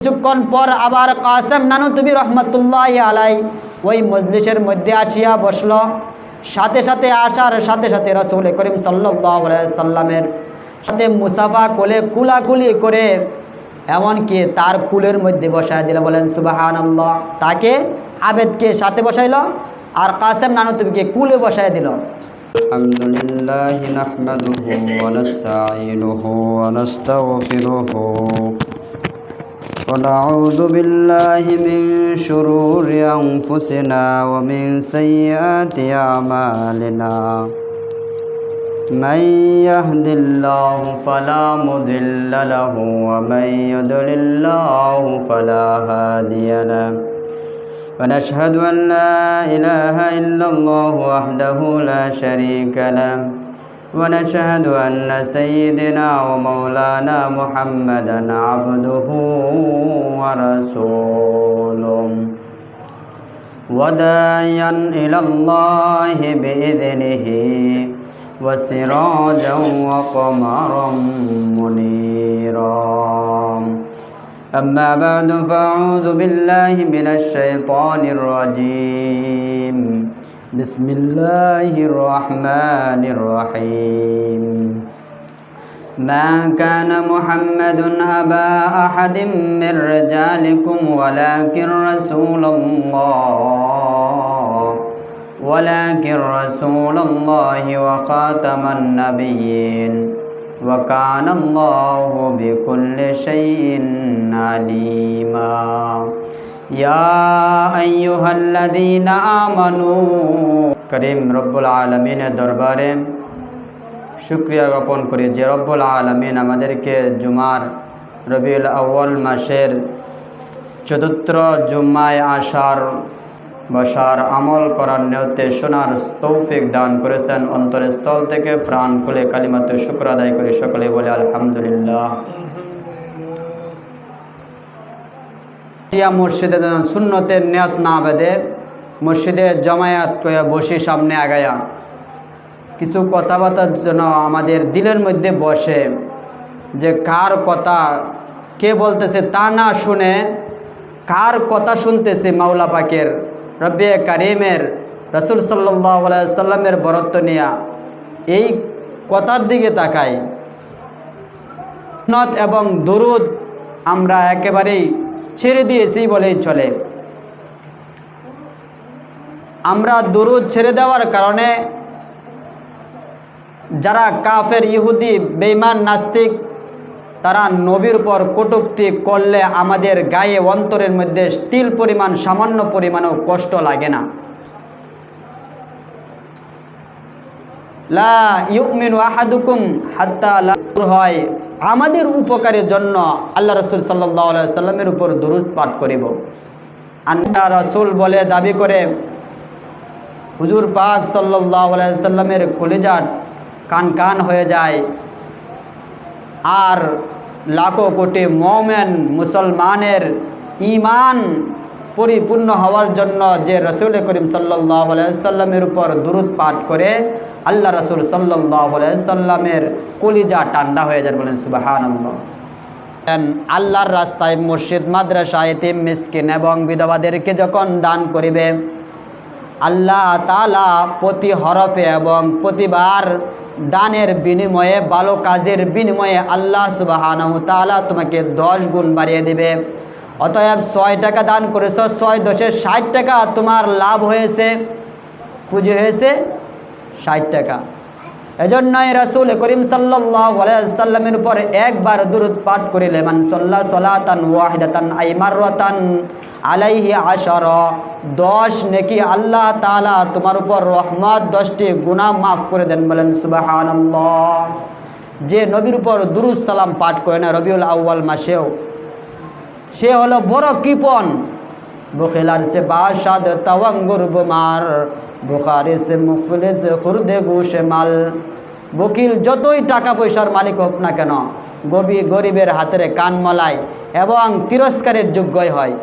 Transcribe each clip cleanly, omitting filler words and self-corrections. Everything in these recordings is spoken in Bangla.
কিছুক্ষণ পর আবার কাসেম নানুতুবি রহমতুল্লাহি আলাই ওই মজলিসের মধ্যে আসিয়া বসল। সাথে সাথে আসার সাথে সাথে রাসূল করিম সাল্লাল্লাহু আলাইহি সাল্লামের সাথে মুসাফা কোলে কুলাকুলি করে এমনকি তার কুলের মধ্যে বসায় দিল। বলেন সুবহানাল্লাহ। তাকে আবেদকে সাথে বসাইল আর কাসেম নানুতুবিকে কুলে বসায় দিল। আলহামদুলিল্লাহি নাহমাদুহু ওয়া নাস্তাঈনুহু ওয়া নাস্তাগফিরুহু ওয়া নাউযু বিল্লাহি মিন শুরুরি আনফুসিনা ওয়া মিন সাইয়্যাতি আমালিনা মান ইয়াহদিল্লাহু ফালা মুদিল্লা লাহু ওয়া মান ইউদ্লিল্লাহু ফালা হাদিয়া লাহু ونشهد أن لا إله إلا الله وحده لا شريك له ونشهد أن سيدنا ومولانا محمدا عبده ورسوله وداعيا إلى الله بإذنه وسراجا وقمرا منيرا أما بعد فأعوذ بالله من الشيطان الرجيم بسم الله الرحمن الرحيم ما كان محمد أبا أحد من رجالكم ولكن رسول الله وخاتم النبيين وكان الله بكل شيء عليما يا أيها الذين آمنوا করিম রব্বুল আলামিনের দরবারে শুকরিয়া জ্ঞাপন করি যে রব্বুল আলামিন আমাদেরকে জুমার রবিউল আউয়াল মাসের চতুর্থ জুম্মায় আসার বসার আমল করার নিয়তে শোনার তৌফিক দান করেছেন। অন্তরের স্থল থেকে প্রাণ খুলে কালিমাতে শুকর আদায় করি। সকলে বলে আলহামদুলিল্লাহ। মসজিদে সুন্নতের নিয়ত না বেঁধে মসজিদে জমায়েত করে বসে সামনে আগায়া কিছু কথাবার্তার জন্য আমাদের দিলের মধ্যে বসে যে কার কথা কে বলতেছে তা না শুনে কার কথা শুনতেছে মাওলা পাকের রব্বে কারিমের রাসূল সাল্লাল্লাহু আলাইহি সাল্লামের বরত্ব নিয়া এই কথার দিকে তাকাই। নত এবং দুরুদ আমরা একেবারেই ছেড়ে দিয়েছি বলেই চলে। আমরা দুরুদ ছেড়ে দেওয়ার কারণে যারা কাফের ইহুদি বেঈমান নাস্তিক তারা নবীর উপর কটূক্তি করলে আমাদের গায়ে অন্তরের মধ্যে তিল পরিমাণ সামান্য পরিমাণও কষ্ট লাগে না। লা ইউমিনু আহাদুকুম হাত্তা লা হয় আমাদের উপকারের জন্য আল্লাহ রাসূল সাল্লাল্লাহু আলাইহি সাল্লামের উপর দরুদ পাঠ করিব। আল্লাহ রাসূল বলে দাবি করে হুজুর পাক সাল্লাল্লাহু আলাইহি সাল্লামের কলিজা কান কান হয়ে যায়। আর লাখো কোটি মুমিন মুসলমানের ঈমান পরিপূর্ণ হওয়ার জন্য যে রাসূল করিম সাল্লাল্লাহু আলাইহি সাল্লামের উপর দরুদ পাঠ করে আল্লাহ রাসূল সাল্লাল্লাহু আলাইহি সাল্লামের কলিজা ঠান্ডা হয়ে যায়। বলেন সুবহানাল্লাহ। আল্লাহর রাস্তায় মসজিদ মাদ্রাসা এতিম মিসকিন এবং বিধবাদেরকে যখন দান করিবে আল্লাহ তাআলা প্রতি হরফে এবং প্রতিবার দানের বিনিময়ে ভালো কাজের বিনিময়ে আল্লাহ সুবহানাহু তাআলা তোমাকে 10 গুণ বাড়িয়ে দিবে। অতএব 6 টাকা দান করেছো, 6 10 60 টাকা তোমার লাভ হয়েছে, পুঁজি হয়েছে 60 টাকা। এজন্যই রাসূল করিম সাল্লাল্লাহু আলাইহি সাল্লামের উপর একবার দরুদ পাঠ করিলে মান সাল্লা সালাতান ওয়াহিদাতান আই মাররাতান আলাইহি 10 নেকি আল্লাহ তাআলা তোমার উপর রহমত 10টি গুনাহ মাফ করে দেন। বলেন সুবহানাল্লাহ। যে নবীর উপর দুরূদ সালাম পাঠ করে না রবিউল আউয়াল মাসেও সে হলো বড় কৃপণ। বুখিলার সে বাসাদ তাওয়াঙ্গুর বুমার বুখারি সে মুফলিস খুরদে গুশে মাল। বকিল যতই টাকা পয়সার মালিক হোক না কেন গরিবের হাতের কান মলায় এবং তিরস্কারের যোগ্যই হয়।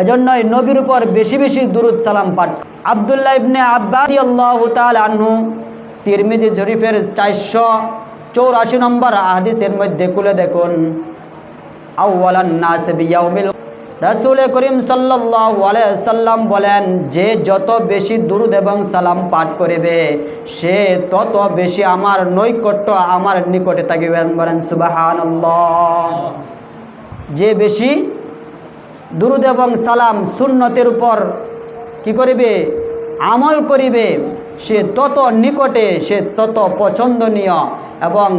এজন্যই নবীর উপর বেশি বেশি দুরূদ সালাম পাঠ। আব্দুল্লাহ ইবনে আব্বাস রাদিয়াল্লাহু তাআলা আনহু তিরমিজি শরীফের 484 নম্বর হাদিসের মধ্যে খুলে দেখুন আউওয়ালান নাস বিয়াউমিল। রাসূল করিম সাল্লাল্লাহু আলাইহি ওয়াসাল্লাম বলেন, যে যত বেশি দুরূদ এবং সালাম পাঠ করিবে সে তত বেশি আমার নৈকট্য, আমার নিকটে থাকিবেন। বলেন সুবহানাল্লাহ। যে বেশি দুরূদ এবং সালাম সুন্নতের উপর কি করিবে, আমল করিবে, সে তত নিকটে, সে তত পছন্দনীয় এবং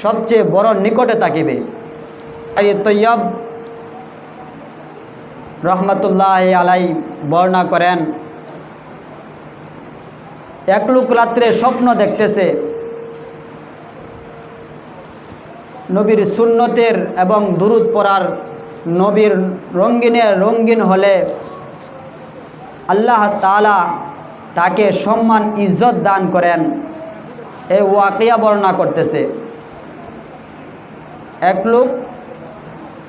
সবচেয়ে বড় নিকটে থাকিবে। তৈয়ব রহমতুল্লাহ আলাই বর্ণনা করেন, এক লোক রাত্রে স্বপ্ন দেখতেছে নবীর সুন্নতের এবং দুরূদ পড়ার, নবীর রঙিন হলে আল্লাহ তাআলা তাকে সম্মান ইজ্জত দান করেন। এই ওয়াকিয়া বর্ণনা করতেছে, এক লোক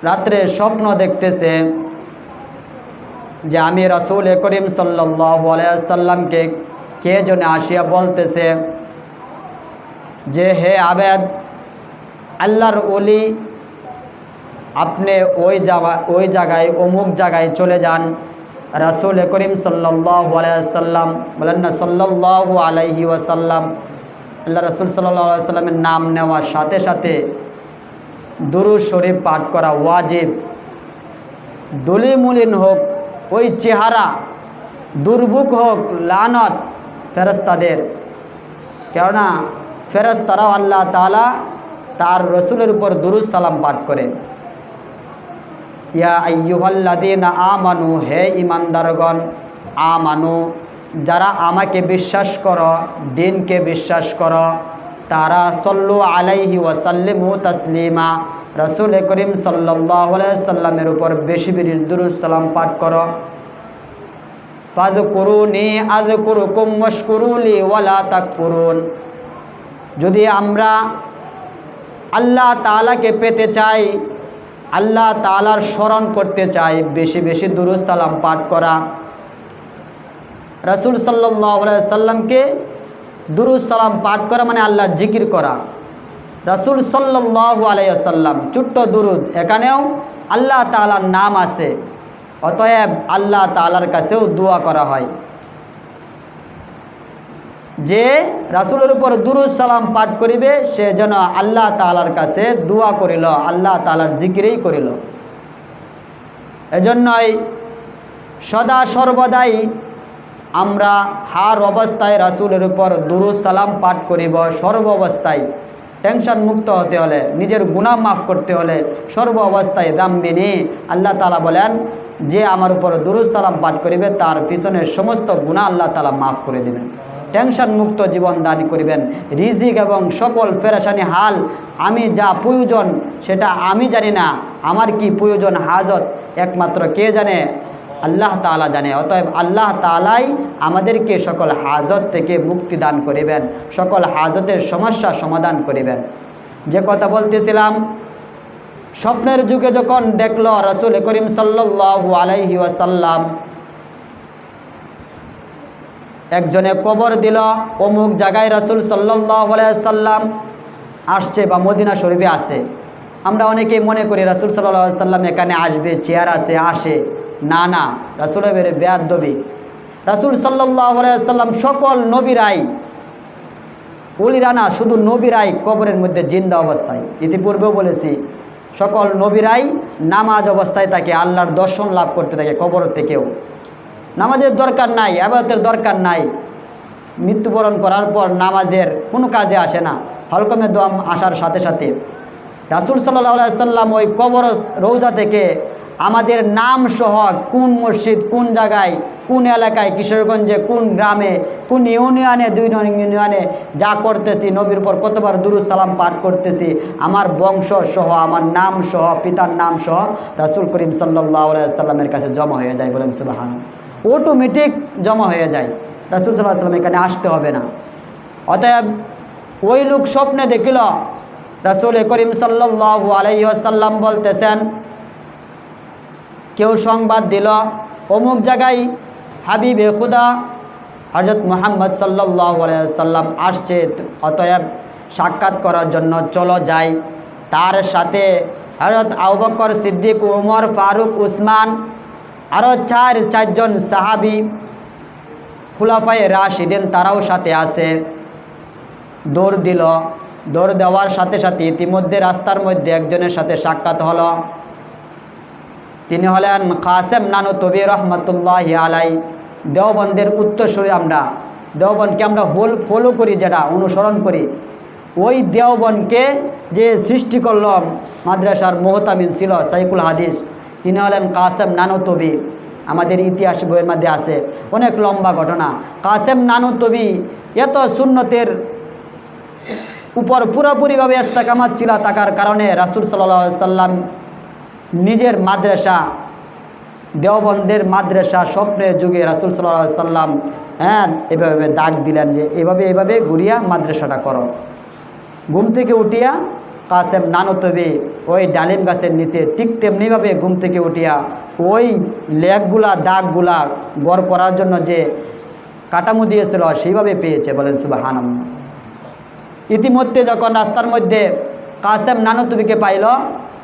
রাত্রে স্বপ্ন দেখতেছে যে আমি রাসূল করিম সাল্লাল্লাহু আলাইহি ওয়াসাল্লামকে কে যেন আসিয়া বলতেছে যে হে আবেদ, আল্লাহর ওলি, আপনি ওই জায়গায় অমুক জায়গায় চলে যান। রাসূল করিম সাল্লাল্লাহু আলাইহি ওয়াসাল্লাম বলেন না সাল্লাল্লাহু আলাইহি ওয়াসাল্লাম, আল্লাহ রাসূল সাল্লাল্লাহু আলাইহি ওয়াসাল্লামের নাম নেওয়ার সাথে সাথে দুরূদ শরীফ পাঠ করা ওয়াজিব। দলিমুলিন হোক ওই চেহারা, দুর্ভোগ হোক, লানত ফেরেশতাদের, কেননা ফেরেশতারাও আল্লাহ তাআলা তার রসুলের উপর দুরূদ সালাম পাঠ করে। ইয়া আইয়ুহাল্লাযীনা আমানু, হে ঈমানদারগণ, আমানু, যারা আমাকে বিশ্বাস করো, দিনকে বিশ্বাস করো, তারা সল্লু আলাইহি ওয়াসাল্লিমু তাসলিমা, রাসূল করিম সাল্লাল্লাহু আলাইহি ওয়াসাল্লামের উপর বেশি বেশি দুরূদ সালাম পাঠ করো। ফাযকুরুনি আযকুরুকুম ওয়াশকুরুলি ওয়ালা তাকফুরুন। যদি আমরা আল্লাহ তাআলাকে পেতে চাই, আল্লাহ তাআলার স্মরণ করতে চাই, বেশি বেশি দুরূদ সালাম পাঠ করা। রাসূল সাল্লাল্লাহু আলাইহি ওয়াসাল্লামকে দুরূদ সালাম পাঠ করা মানে আল্লাহর জিকির করা। রাসূল সাল্লাল্লাহু আলাইহি ওয়াসাল্লাম ছোট্ট দুরূদ, এখানেও আল্লাহ তাআলার নাম আছে, অতএব আল্লাহ তাআলার কাছেও দোয়া করা হয়। যে রাসূলের উপর দুরূদ সালাম পাঠ করিবে সে যেন আল্লাহ তাআলার কাছে দোয়া করিল, আল্লাহ তাআলার জিকিরই করিল। এজন্যই সদা সর্বদাই আমরা হার অবস্থায় রাসূলের উপর দুরূদ সালাম পাঠ করিব। সর্ব অবস্থায় টেনশন মুক্ত হতে হলে, নিজের গুনাহ মাফ করতে হলে সর্ব অবস্থায় দাম্বিনী আল্লাহ তাআলা বলেন যে আমার উপর দুরূদ সালাম পাঠ করিবে তার পিছনের সমস্ত গুনাহ আল্লাহ তাআলা মাফ করে দিবেন, টেনশন মুক্ত জীবন দান করিবেন। রিজিক এবং সকল পেরেশানি হাল, আমি যা প্রয়োজন সেটা আমি জানি না, আমার কি প্রয়োজন হাজত একমাত্র কে জানে? আল্লাহ তাআলা জানে। অতএব আল্লাহ তাআলাই আমাদেরকে সকল হাজত থেকে মুক্তি দান করিবেন, সকল হাজতের সমস্যা সমাধান করিবেন। যে কথা বলতেছিলাম, স্বপ্নের যুগে যখন দেখল রাসূল করিম সাল্লাল্লাহু আলাইহি ওয়াসাল্লাম একজনে কবর দিল, অমুক জায়গায় রাসূল সাল্লাল্লাহু আলাইহি ওয়াসাল্লাম আসছে বা মদিনা শরীফে আসে। আমরা অনেকেই মনে করি রাসূল সাল্লাল্লাহু আলাইহি ওয়াসাল্লাম এখানে আসবে, চেয়ার আছে, আসে না, না, রাসূলের বেয়াদবি। রাসূল সাল্লাল্লাহু আলাইহি ওয়াসাল্লাম সকল নবীরাই, ওলিরা না, শুধু নবীরাই কবরের মধ্যে জিন্দা অবস্থায়, ইতিপূর্বেও বলেছি, সকল নবীরাই নামাজ অবস্থায় থাকে, আল্লাহর দর্শন লাভ করতে থাকে কবর থেকেও। নামাজের দরকার নাই, ইবাদতের দরকার নাই, মৃত্যুবরণ করার পর নামাজের কোনো কাজে আসে না, হলকমে দম আসার সাথে সাথে রাসূল সাল্লাল্লাহু আলাইহি ওয়াসাল্লাম ওই কবর রওজা থেকে আমাদের নাম সহ কোন মসজিদ, কোন জায়গায়, কোন এলাকায়, কিশোরগঞ্জে, কোন গ্রামে, কোন ইউনিয়নে, 2 নং ইউনিয়নে যা করতেছি, নবীর উপর কতবার দুরূদ সালাম পাঠ করতেছি, আমার বংশ সহ, আমার নাম সহ, পিতার নাম সহ রাসূল করিম সাল্লাল্লাহু আলাইহি ওয়াসাল্লামের কাছে জমা হয়ে যায়। বলেন সুবহানাল্লাহ। অটোমেটিক জমা হয়ে যায়, রাসূল সাল্লাল্লাহু আলাইহি ওয়াসাল্লাম এখানে আসতে হবে না। অতএব ওই লোক স্বপ্নে দেখিল রাসূল করিম সাল্লাল্লাহু আলাইহি ওয়াসাল্লাম বলতেছেন, কেউ সংবাদ দিল অমুক জায়গায় হাবিবে খুদা হযরত মুহাম্মদ সাল্লাল্লাহু আলাইহি ওয়াসাল্লাম আসছে, অতএব সাক্ষাৎ করার জন্য চলো যাই। তার সাথে হযরত আবু বকর সিদ্দিক, ওমর ফারুক, উসমান, আরও চারজন সাহাবী খুলাফায়ে রাশিদিন তারাও সাথে আছে। দৌড় দিল। দৌড় দেওয়ার সাথে সাথে ইতিমধ্যে রাস্তার মধ্যে একজনের সাথে সাক্ষাৎ হলো। তিনি হলেন কাসেম নানুতুবি রহমতুল্লাহি আলাই। দেওবন্দের উত্তরসূরি আমরা, দেওবন্দকে আমরা ফলো করি, যেটা অনুসরণ করি, ওই দেওবন্দকে যে সৃষ্টি করল মাদ্রাসার মুহতামিম ছিল সাইকুল হাদিস, তিনি হলেন কাসেম নানুতুবি। আমাদের ইতিহাস বইয়ের মধ্যে আছে, অনেক লম্বা ঘটনা। কাসেম নানুতুবি এত সুন্নতের উপর পুরোপুরিভাবে ইস্তেকামাত ছিল থাকার কারণে রাসূল সাল্লাল্লাহু আলাইহি সাল্লাম নিজের মাদ্রাসা, দেওবন্দের মাদ্রাসা স্বপ্নের যুগে রাসূল সাল্লাল্লাহু আলাইহি সাল্লাম এভাবে ডাক দিলেন যে এভাবে ঘুরিয়া মাদ্রাসাটা করো। ঘুম থেকে উঠিয়া কাসেম নানুতুবি ওই ডালিম গাছের নিচে ঠিক তেমনিভাবে ঘুম থেকে উঠিয়া ওই লেগগুলা দাগগুলা গড় করার জন্য যে কাটামো দিয়েছিল সেইভাবে পেয়েছে। বলেন সুবহানাল্লাহ। ইতিমধ্যে যখন রাস্তার মধ্যে কাসেম নানুতুবিকে পাইল,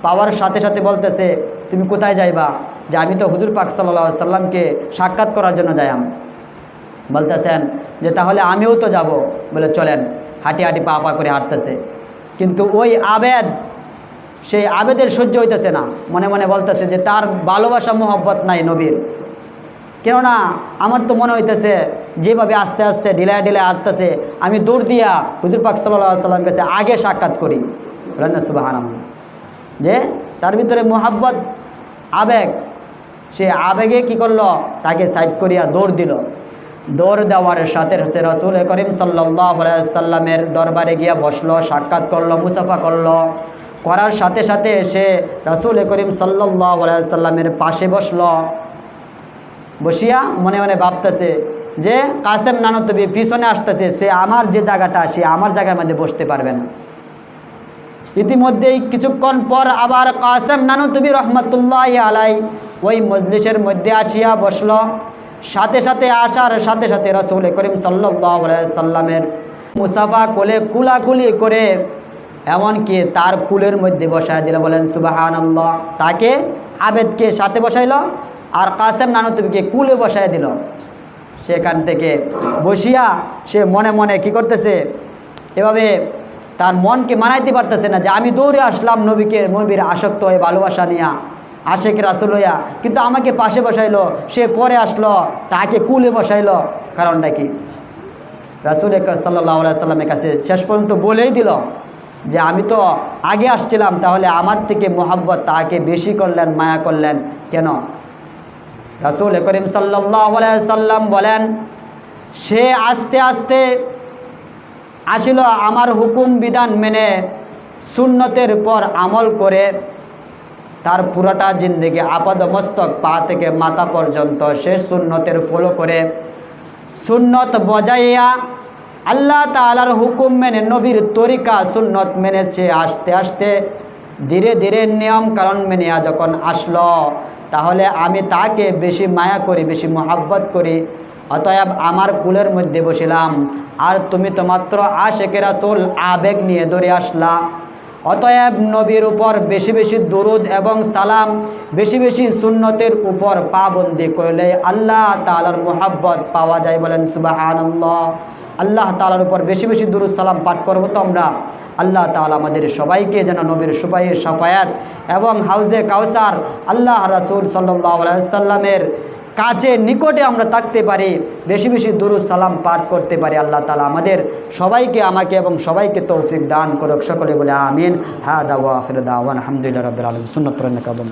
পাওয়ার সাথে সাথে বলতেছে, তুমি কোথায় যাইবা? যে আমি তো হুজুর পাক সাল্লাল্লাহু আলাইহি সাল্লামকে সাক্ষাৎ করার জন্য যাইম। বলতেছেন যে তাহলে আমিও তো যাব। বলে চলেন। হাঁটি হাঁটি পা পা করে হাঁটতেছে। কিন্তু ওই আবেদ, সেই আবেদের সহ্য হইতেছে না। মনে মনে বলতেছে যে তার ভালোবাসা মোহব্বত নাই নবীর। কেননা আমার তো মনে হইতেছে যেভাবে আস্তে আস্তে ঢিলায় ঢিলায় হাঁটতেছে, আমি দৌড় দিয়া হুজুর পাক সাল্লাল্লাহু আলাইহি সাল্লামের কাছে আগে সাক্ষাৎ করি। বলেন না সুবহানাল্লাহ। যে তার ভিতরে মোহাব্বত, আবেগ, সে আবেগে কি করলো, তাকে সাইড করিয়া দৌড় দিল। দৌড় দেওয়ার সাথে সাথে রাসূল করিম সাল্লাল্লাহু আলাইহি সাল্লামের দরবারে গিয়া বসলো, সাক্ষাৎ করলো, মুসাফা করলো। করার সাথে সাথে সে রাসূল করিম সাল্লাল্লাহু আলাইহি সাল্লামের পাশে বসলো। বসিয়া মনে মনে ভাবতেছে যে কাসেম নানুতুবি পিছনে আসতেছে, সে আমার যে জায়গাটা, সে আমার জায়গার মধ্যে বসতে পারবে না। ইতিমধ্যেই কিছুক্ষণ পর আবার কাসেম নানুতুবি রহমতুল্লাহি আলাই ওই মজলিসের মধ্যে আসিয়া বসলো। সাথে সাথে আসার সাথে সাথে রাসূল করিম সাল্লাল্লাহু আলাইহি সাল্লামের মুসাফা কোলে কুলাকুলি করে এমনকি তার কুলের মধ্যে বসায় দিল। বলেন সুবহানাল্লাহ। তাকে আবেদকে সাথে বসাইল আর কাসেম নানুতুবিকে কুলে বসায় দিল। সেখান থেকে বসিয়া সে মনে মনে কি করতেছে, এভাবে তার মনকে মানাইতে পারতেছে না যে আমি দৌড়ে আসলাম নবীর আসক্ত হয়ে ভালোবাসা নিয়া, আশেক রাসূল হইয়া, কিন্তু আমাকে পাশে বসাইলো, সে পরে আসলো, তাকে কুলে বসাইলো। কারণটা কি? রাসূল সাল্লাল্লাহু আলাইহি সাল্লামের কাছে শেষ পর্যন্ত বলেই দিল যে আমি তো আগে আসছিলাম, তাহলে আমার থেকে মোহাব্বত তাকে বেশি করলেন, মায়া করলেন কেন? রাসূল করিম সাল্লাল্লাহু আলাইহি সাল্লাম বলেন, সে আস্তে আস্তে আসিল আমার হুকুম বিধান মেনে, সুন্নতের পর আমল করে, তার পুরাটা জিন্দেগি আপাদমস্তক পা থেকে মাথা পর্যন্ত সে সুন্নতের ফলো করে, সুন্নত বজাইয়া আল্লাহ তাআলার হুকুম মেনে, নবীর তরিকা সুন্নত মেনেছে। আস্তে আস্তে ধীরে ধীরে নিয়ম কারণ মেনে যখন আসলো, তাহলে আমি তাকে বেশি মায়া করি, বেশি মোহাব্বত করি। অতএব আমার কুলের মধ্যে বসিলাম, আর তুমি তো মাত্র আশেকে রাসূল আবেগ নিয়ে দৌড়ে আসলা। অতএব নবীর উপর বেশি বেশি দুরুদ এবং সালাম, বেশি বেশি সুন্নতের উপর পাবন্দি করলে আল্লাহ তাআলার মোহাব্বত পাওয়া যায়। বলেন সুবহানাল্লাহ। আল্লাহ তাআলার উপর বেশি বেশি দুরুদ সালাম পাঠ করব তো আমরা। আল্লাহ তাআলা আমাদের সবাইকে যেন নবীর সুপারিশ, শাফায়াত এবং হাউজে কাউসার আল্লাহ রাসূল সাল্লাল্লাহু আলাইহি সাল্লামের কাছে নিকটে আমরা থাকতে পারি, বেশি বেশি দুরুদ সালাম পাঠ করতে পারি। আল্লাহ তাআলা আমাদের সবাইকে, আমাকে এবং সবাইকে তৌফিক দান করুক। সকলে বলে আমিন। হাদা ওয়া আখিরু দাওয়ানা আলহামদুলিল্লাহি রাব্বিল আলামিন। সুন্নাত পড়েন না কাদম।